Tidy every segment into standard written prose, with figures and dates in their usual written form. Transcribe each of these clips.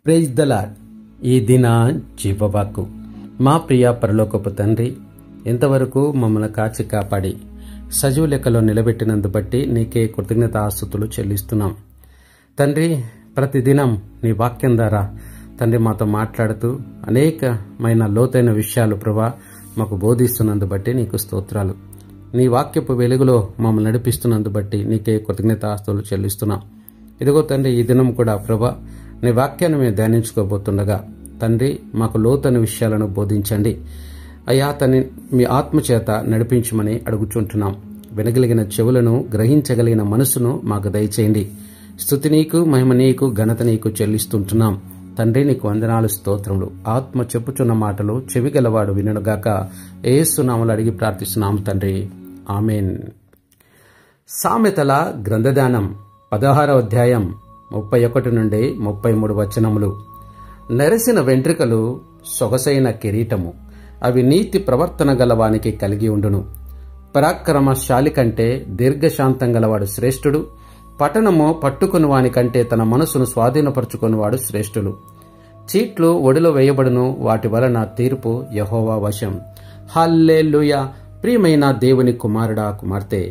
Praise the lord. ఈ దిన జీవవాక్కు. మా ప్రియ పరలోకపు తండ్రి, ఇంతవరకు మమ్మల్ని కాచి కాపాడి సజీవ లెక్కలో నిలబెట్టినందు బట్టి నీకే కృతజ్ఞతాస్తుతులు చెల్లిస్తున్నాం తండ్రి. ప్రతిదినం నీ వాక్యం ద్వారా తండ్రి మాతో మాట్లాడుతూ అనేకమైన లోతైన విషయాలు ప్రభా మాకు బోధిస్తున్నందు బట్టి నీకు స్తోత్రాలు. నీ వాక్యపు వెలుగులో మమ్మల్ని నడిపిస్తున్నందు బట్టి నీకే కృతజ్ఞతాస్తుతులు చెల్లిస్తున్నాం. ఇదిగో తండ్రి, ఈ దినం కూడా ప్రభా నీ వాక్యాన్ని మేము ధ్యానించుకోబోతుండగా తండ్రి మాకు లోతైన విషయాలను బోధించండి అయ్యా. మీ ఆత్మచేత నడిపించమని అడుగుచుంటున్నాం. వినగలిగిన చెవులను, గ్రహించగలిగిన మనసును మాకు దయచేయండి. స్తుతి నీకు, మహిమ నీకు, ఘనత నీకు చెల్లిస్తుంటున్నాం తండ్రి. నీకు వందనాలు, స్తోత్రములు. ఆత్మ చెప్పుచున్న మాటలు చెవిగలవాడు విననుగాక. యేసు నామములో అడిగి ప్రార్థిస్తున్నాం తండ్రి, ఆమెన్. సామెతల గ్రంథదానం 16వ అధ్యాయం 31 నుండి 33 వచనములు. నెరసిన వెంట్రుకలు సొగసైన కిరీటము, అవి నీతి ప్రవర్తన గలవానికి కలిగి ఉండును. పరాక్రమశాలి కంటే దీర్ఘశాంతం గలవాడు శ్రేష్ఠుడు. పట్టణము పట్టుకుని వానికంటే తన మనసును స్వాధీనపరచుకునివాడు శ్రేష్ఠులు. చీట్లు ఒడిలో వేయబడును, వాటి వలన తీర్పు యెహోవా వశం. హల్లెలూయా. ప్రియమైన దేవుని కుమారుడా, కుమార్తె,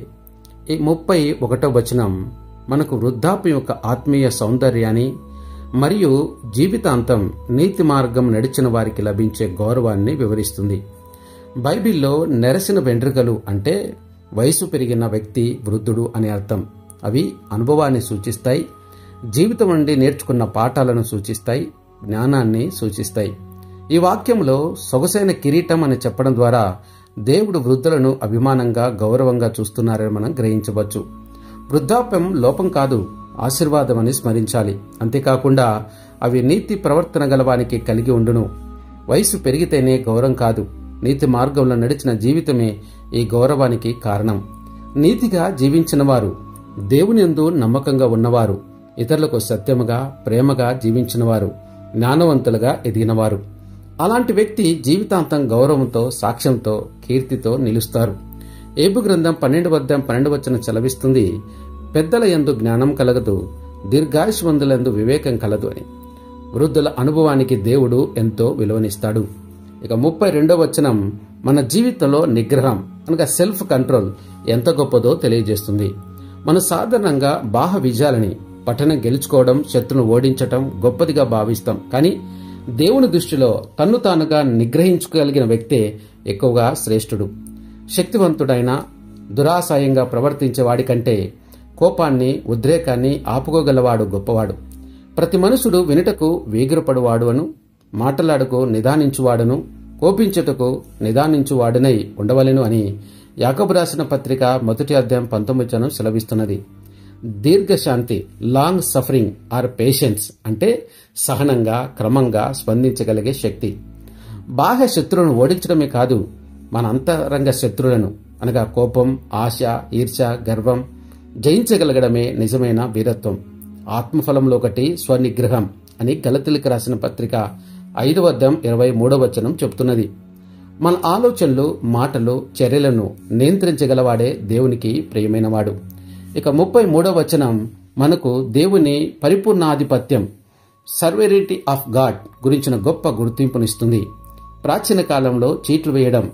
ఈ 31వ వచనం మనకు వృద్ధాప్యం యొక్క ఆత్మీయ సౌందర్యాన్ని మరియు జీవితాంతం నీతి మార్గం నడిచిన వారికి లభించే గౌరవాన్ని వివరిస్తుంది. బైబిల్లో నెరసిన వెంట్రుకలు అంటే వయసు పెరిగిన వ్యక్తి, వృద్ధుడు అనే అర్థం. అవి అనుభవాన్ని సూచిస్తాయి, జీవితం నుండి నేర్చుకున్న పాఠాలను సూచిస్తాయి, జ్ఞానాన్ని సూచిస్తాయి. ఈ వాక్యంలో సొగసైన కిరీటం అని చెప్పడం ద్వారా దేవుడు వృద్ధులను అభిమానంగా, గౌరవంగా చూస్తున్నారని మనం గ్రహించవచ్చు. వృద్ధాప్యం లోపం కాదు, ఆశీర్వాదమని స్మరించాలి. అంతేకాకుండా అవి నీతి ప్రవర్తన గలవానికి కలిగి ఉండును. వయసు పెరిగితేనే గౌరవం కాదు, నీతి మార్గంలో నడిచిన జీవితమే ఈ గౌరవానికి కారణం. నీతిగా జీవించిన వారు, దేవుని యందు నమ్మకంగా ఉన్నవారు, ఇతరులకు సత్యముగా, ప్రేమగా జీవించినవారు, జ్ఞానవంతులుగా ఎదిగినవారు. అలాంటి వ్యక్తి జీవితాంతం గౌరవంతో, సాక్ష్యంతో, కీర్తితో నిలుస్తారు. ఏబు గ్రంథం 12వ అధ్యాయం 12వ వచనం సెలవిస్తుంది, పెద్దల యందు జ్ఞానం కలగదు, దీర్ఘాయుష్మంతులందు వివేకం కలదు అని. వృద్ధుల అనుభవానికి దేవుడు ఎంతో విలువనిస్తాడు. ఇక 32వ వచనం మన జీవితంలో నిగ్రహం అనగా సెల్ఫ్ కంట్రోల్ ఎంత గొప్పదో తెలియజేస్తుంది. మనం సాధారణంగా బాహ విజయాలని, పట్టణం గెలుచుకోవడం, శత్రును ఓడించటం గొప్పదిగా భావిస్తాం. కానీ దేవుని దృష్టిలో తన్ను తానుగా నిగ్రహించుకోగలిగిన వ్యక్తే ఎక్కువగా శ్రేష్ఠుడు. శక్తివంతుడైన దురాశయంగా ప్రవర్తించే వాడికంటే కోపాన్ని, ఉద్రేకాన్ని ఆపుకోగలవాడు గొప్పవాడు. ప్రతి మనుషుడు వినుటకు వేగిరపడువాడును, మాటలాడుకు నిదానించువాడును, కోపించుటకు నిదానించువాడునై ఉండవలెను అని యాకోబు రాసిన పత్రిక 1వ అధ్యాయం 19వ సెలవిస్తున్నది. దీర్ఘశాంతి, లాంగ్ సఫరింగ్ ఆర్ పేషెన్స్ అంటే సహనంగా, క్రమంగా స్పందించగలిగే శక్తి. బాహ్య శత్రువులను ఓడించడమే కాదు, మన అంతరంగ శత్రువులను అనగా కోపం, ఆశ, ఈర్ష, గర్వం జయించగలగడమే నిజమైన వీరత్వం. ఆత్మఫలంలో ఒకటి స్వనిగ్రహం అని గలతీయులకు రాసిన పత్రిక 5వ అధ్యాయం 23వ వచనం చెబుతున్నది. మన ఆలోచనలు, మాటలు, చర్యలను నియంత్రించగలవాడే దేవునికి ప్రియమైనవాడు. ఇక 33వ వచనం మనకు దేవుని పరిపూర్ణాధిపత్యం, సర్వెరిటీ ఆఫ్ గాడ్ గురించిన గొప్ప గుర్తింపునిస్తుంది. ప్రాచీన కాలంలో చీట్లు వేయడం,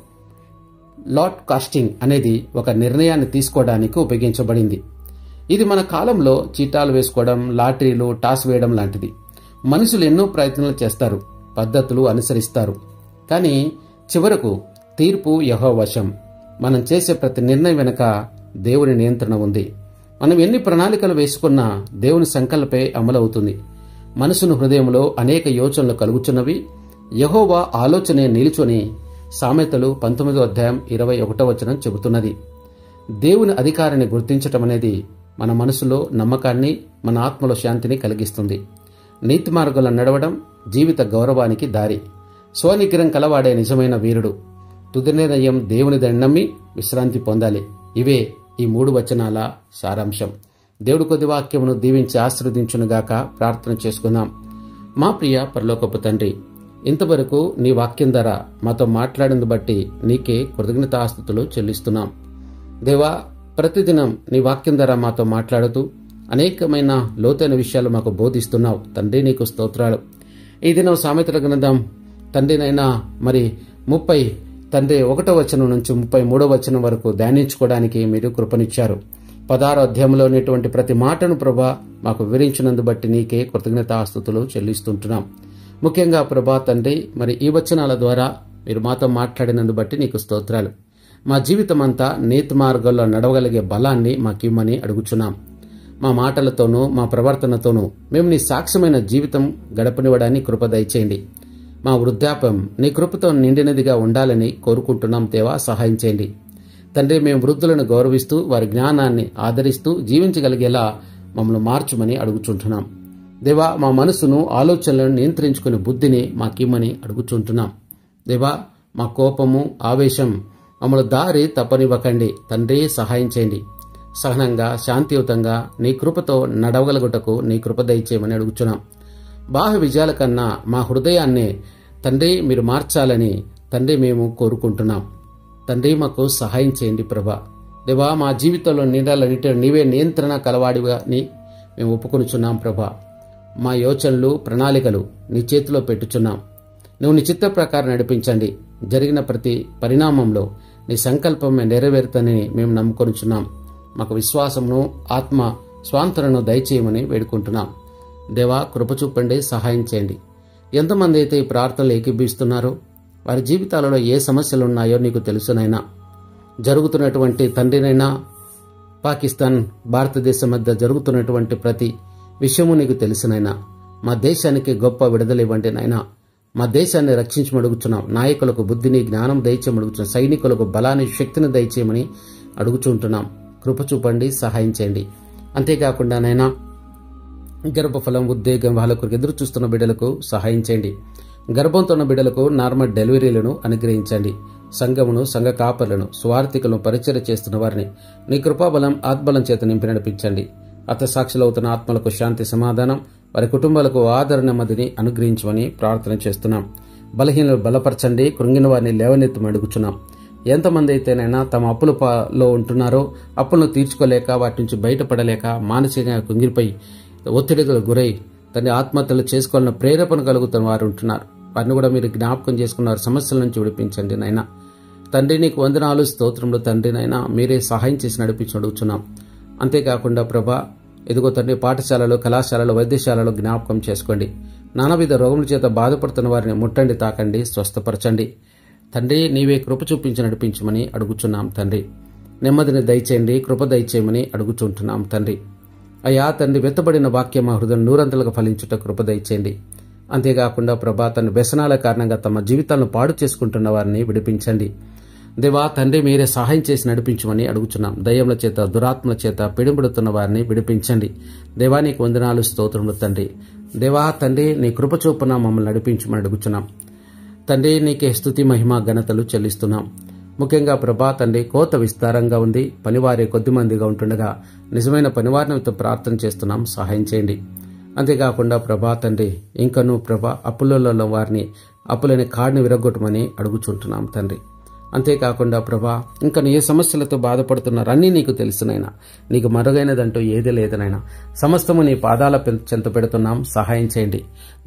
లాట్ కాస్టింగ్ అనేది ఒక నిర్ణయాన్ని తీసుకోవడానికి ఉపయోగించబడింది. ఇది మన కాలంలో చీటాలు వేసుకోవడం, లాటరీలు, టాస్ వేయడం లాంటిది. మనుషులు ఎన్నో ప్రయత్నాలు చేస్తారు, పద్ధతులు అనుసరిస్తారు. కానీ చివరకు తీర్పు యెహోవా వశం. మనం చేసే ప్రతి నిర్ణయం వెనుక దేవుని నియంత్రణ ఉంది. మనం ఎన్ని ప్రణాళికలు వేసుకున్నా దేవుని సంకల్పే అమలవుతుంది. మనసును హృదయంలో అనేక యోచనలు కలుగుచున్నవి, యెహోవా ఆలోచనే నిలుచొని సామెతలు 19వ అధ్యాయం 21వ వచనం చెబుతున్నది. దేవుని అధికారాన్ని గుర్తించటం అనేది మన మనసులో నమ్మకాన్ని, మన ఆత్మలో శాంతిని కలిగిస్తుంది. నీతి మార్గంలో నడవడం జీవిత గౌరవానికి దారి. స్వనిగ్రహం కలవాడే నిజమైన వీరుడు. తుది నిర్ణయం దేవునిదని నమ్మి విశ్రాంతి పొందాలి. ఇవే ఈ 3 వచనాల సారాంశం. దేవుడు కొద్ది వాక్యమును దీవించి ఆశీర్వదించునుగాక. ప్రార్థన చేసుకుందాం. మా ప్రియ పరలోకపు తండ్రి, ఇంతవరకు నీ వాక్యం ద్వారా మాతో మాట్లాడింది బట్టి నీకే కృతజ్ఞతాస్తుతులు చెల్లిస్తున్నాం. దేవా, ప్రతిదినం నీ వాక్యం ద్వారా మాతో మాట్లాడుతూ అనేకమైన లోతైన విషయాలు మాకు బోధిస్తున్నావు తండ్రి. నీకు స్తోత్రాలు. ఈ దినం సామెతల గ్రంథం తండ్రినైనా మరి 1వ వచనం నుంచి 33వ వచనం వరకు ధ్యానించుకోవడానికి మీరు కృపనిచ్చారు. 16వ అధ్యాయంలో ఉన్నటువంటి ప్రతి మాటను ప్రభా మాకు వివరించినందు బట్టి నీకే కృతజ్ఞతాస్తుతులు చెల్లిస్తుంటున్నాం. ముఖ్యంగా ప్రభా తండ్రి మరి ఈ వచనాల ద్వారా మీరు మాతో మాట్లాడినందు బట్టి నీకు స్తోత్రాలు. మా జీవితం అంతా నీతి మార్గాల్లో నడవగలిగే బలాన్ని మాకిమ్మని అడుగుచున్నాం. మా మాటలతోనూ మా ప్రవర్తనతోనూ మేము నీ సాక్ష్యమైన జీవితం గడపనివ్వడానికి కృప దయచేయండి. మా వృద్ధాప్యం నీ కృపతో నిండినదిగా ఉండాలని కోరుకుంటున్నాం దేవా, సహాయం చేయండి తండ్రి. మేము వృద్ధులను గౌరవిస్తూ వారి జ్ఞానాన్ని ఆదరిస్తూ జీవించగలిగేలా మమ్మల్ని మార్చుమని అడుగుచుంటున్నాం దేవా. మా మనసును ఆలోచనలను నియంత్రించుకునే బుద్ధిని మాకిమ్మని అడుగుచుంటున్నాం దేవా. మా కోపము ఆవేశం మమ్మల్ని దారి తప్పనివ్వకండి తండ్రి, సహాయం చేయండి. సహనంగా శాంతియుతంగా నీ కృపతో నడవగలుగుటకు నీ కృప దయచేయమని అడుగుచున్నాం. బాహ్య విజయాల కన్నా మా హృదయాన్ని తండ్రి మీరు మార్చాలని తండ్రి మేము కోరుకుంటున్నాం తండ్రి. మాకు సహాయం చేయండి ప్రభా దేవా. మా జీవితంలో నీడాలన్నిటి నీవే నియంత్రణ కలవాడిగా మేము ఒప్పుకొనుచున్నాం ప్రభా. మా యోచనలు ప్రణాళికలు నీ చేతిలో పెట్టుచున్నాం. నువ్వు నీ చిత్త ప్రకారం నడిపించండి. జరిగిన ప్రతి పరిణామంలో నీ సంకల్పం నెరవేరుతానని మేము నమ్ముకొనుచున్నాం. మాకు విశ్వాసమును ఆత్మ స్వాంతనను దయచేయమని వేడుకుంటున్నాం దేవా. కృప చూపండి, సహాయం చేయండి. ఎంతమంది అయితే ఈ ప్రార్థనలు ఏకీభిస్తున్నారో వారి జీవితాలలో ఏ సమస్యలున్నాయో నీకు తెలుసునైనా. జరుగుతున్నటువంటి తండ్రినైనా పాకిస్తాన్ భారతదేశం మధ్య జరుగుతున్నటువంటి ప్రతి విషయము నీకు తెలుసునైనా. మా దేశానికి గొప్ప విడుదల ఇవ్వండి నాయనా. మా దేశాన్ని రక్షించమడుగుచున్నాం. నాయకులకు బుద్ధిని జ్ఞానం దయచేయమడుగుచున్నాం. సైనికులకు బలాన్ని శక్తిని దయచేయమని అడుగుచుంటున్నాం. కృప చూపండి, సహాయం చేయండి. అంతేకాకుండా నైనా గర్భఫలం ఉద్వేగం వాళ్ళకు ఎదురు చూస్తున్న బిడ్డలకు సహాయం చేయండి. గర్భంతో ఉన్న బిడ్డలకు నార్మల్ డెలివరీలను అనుగ్రహించండి. సంఘమును సంఘ కాపర్లను స్వార్థికులను పరిచర్య చేస్తున్న వారిని నీ కృపాబలం ఆత్బలం చేత నింపి నడిపించండి. అర్థసాక్షులవుతున్న ఆత్మలకు శాంతి సమాధానం, వారి కుటుంబాలకు ఆదరణ మదిని అనుగ్రహించమని ప్రార్థన చేస్తున్నాం. బలహీనలు బలపరచండి, కృంగిన వారిని లేవనెత్తమని అడుగుచున్నాం. ఎంతమంది అయితేనైనా తమ అప్పులలో ఉంటున్నారో అప్పులను తీర్చుకోలేక వాటి నుంచి బయటపడలేక మానసికంగా కుంగిరిపోయి ఒత్తిడికి గురై తన ఆత్మహత్యలు చేసుకోవాలని ప్రేరేపణ కలుగుతున్న వారు ఉంటున్నారు. వారిని కూడా మీరు జ్ఞాపకం చేసుకున్నారు. సమస్యల నుంచి విడిపించండి నాయన తండ్రి. నీకు వందనాలు, స్తోత్రములు తండ్రి నాయన. మీరే సహాయం చేసి నడిపించి అడుగుతున్నాం. అంతేకాకుండా ప్రభా ఎదుగో తండ్రి, పాఠశాలలో కళాశాలలో వైద్యశాలలో జ్ఞాపకం చేసుకోండి. నానావిధ రోగముల చేత బాధపడుతున్న వారిని ముట్టండి, తాకండి, స్వస్థపరచండి తండ్రి. నీవే కృప చూపించి నడిపించమని అడుగుచున్నాం తండ్రి. నెమ్మదిని దయచేయండి, కృప దయచేయమని అడుగుచుంటున్నాం తండ్రి. అయ్యా తండ్రి, వెత్తబడిన వాక్యం మా హృదయం నూరంతలుగా ఫలించుట కృప దయచేయండి. అంతేకాకుండా ప్రభా తన వ్యసనాల కారణంగా తమ జీవితాలను పాడు చేసుకుంటున్న వారిని విడిపించండి దేవా. తండ్రి మీరే సహాయం చేసి నడిపించమని అడుగుచున్నాం. దయ్యముల చేత దురాత్మల చేత పిడుబడుతున్న వారిని విడిపించండి దేవా. నీకు వందనాలు, స్తోత్రములు తండ్రి. దేవా తండ్రి, నీ కృప చొప్పున మమ్మల్ని నడిపించమని అడుగుచున్నాం తండ్రి. నీకే స్తుతి మహిమ ఘనతలు చెల్లిస్తున్నాం. ముఖ్యంగా ప్రభా తండ్రి, కోత విస్తారంగా ఉంది, పనివారే కొద్దిమందిగా ఉంటుండగా నిజమైన పనివారినితో ప్రార్థన చేస్తున్నాం. సహాయం చేయండి. అంతేకాకుండా ప్రభా తండ్రి, ఇంకనూ ప్రభా అప్పులలో వారిని అప్పులని కాడిని విరగొట్టమని అడుగుచుంటున్నాం తండ్రి. అంతేకాకుండా ప్రభా ఇంకా ఏ సమస్యలతో బాధపడుతున్నారు అన్నీ నీకు తెలుసునైనా. నీకు మరుగైనదంటూ ఏది లేదనైనా. సమస్తము నీ పాదాల చెంత పెడుతున్నాం. సహాయం చేయండి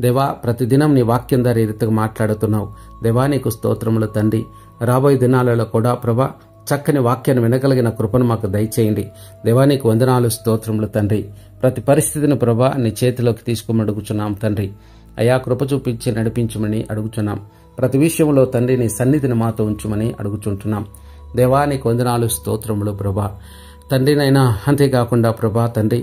దేవా. ప్రతిదినం నీ వాక్యం ద్వారా రీతిగా మాట్లాడుతున్నావు దేవా. నీకు స్తోత్రములు తండ్రి. రాబోయే దినాలలో కూడా ప్రభా చక్కని వాక్యాన్ని వినగలిగిన కృపను మాకు దయచేయండి దేవా. నీకు వందనాలు, స్తోత్రములు తండ్రి. ప్రతి పరిస్థితిని ప్రభా నీ చేతిలోకి తీసుకోమని అడుగుచున్నాం తండ్రి. అయా కృప చూపించి నడిపించమని అడుగుచున్నాం. ప్రతి విషయంలో తండ్రి నీ సన్నిధిని మాతో ఉంచుమని అడుగుచుంటున్నాం దేవా. నీకు వందనాలు, స్తోత్రములు ప్రభా తండ్రినైనా. అంతేకాకుండా ప్రభా తండ్రి,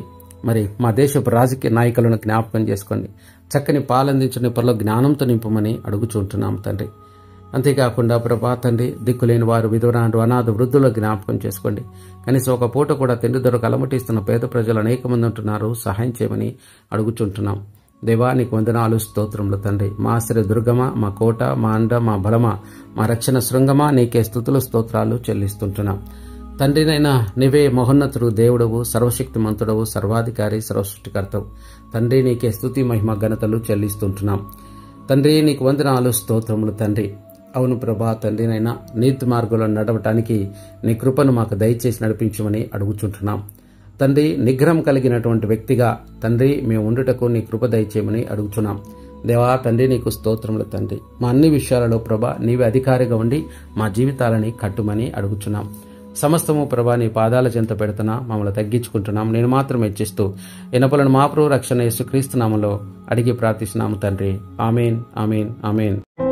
మరి మా దేశపు రాజకీయ నాయకులను జ్ఞాపకం చేసుకోండి. చక్కని పాలందించిన పనిలో జ్ఞానంతో నింపమని అడుగుచుంటున్నాం తండ్రి. అంతేకాకుండా ప్రభా తండ్రి, దిక్కులేని వారు, విధవరాలు, అనాథ వృద్ధులు జ్ఞాపకం చేసుకోండి. కనీసం ఒక పూట కూడా తిండి దొరక అలమటిస్తున్న పేద ప్రజలు అనేక మంది ఉంటున్నారు. సహాయం చేయమని అడుగుచుంటున్నాం దేవా. నీకు వందనాలు, స్తోత్రములు తండ్రి. మా ఆశ్రయ దుర్గమ, మా కోట, మా అండ, మా బలమ, మా రక్షణ శృంగమా, నీకే స్తుతులు స్తోత్రాలు చెల్లిస్తుంటున్నాం తండ్రినైనా. నీవే మహోన్నతుడు, దేవుడవు, సర్వశక్తిమంతుడవు, సర్వాధికారి, సర్వసృష్టికర్తవు తండ్రి. నీకే స్తుతి మహిమ ఘనతలు చెల్లిస్తుంటున్నాం తండ్రి. నీకు వందనాలు, స్తోత్రములు తండ్రి. అవును ప్రభా తండ్రినైనా, నీతి మార్గంలో నడవటానికి నీ కృపను మాకు దయచేసి నడిపించమని అడుగుచుంటున్నాం తండ్రి. నిగ్రహం కలిగినటువంటి వ్యక్తిగా తండ్రి మేము ఉండుటకు నీ కృప దయచేయమని అడుగుచున్నాం దేవా తండ్రి, నీకు స్తోత్రములు తండ్రి. మా అన్ని విషయాలలో ప్రభా నీవే అధికారిగా ఉండి మా జీవితాలని కట్టుమని అడుగుచున్నాం. సమస్తము ప్రభా నీ పాదాల చెంత పెడుతున్నా, మమ్మల్ని తగ్గించుకుంటున్నాం. నేను మాత్రం హెచ్చిస్తూ ఎనపలను మా ప్రభు రక్షణ యేసుక్రీస్తు నామములో అడిగి ప్రార్థిస్తున్నాము తండ్రి. ఆమేన్, ఆమేన్, ఆమేన్.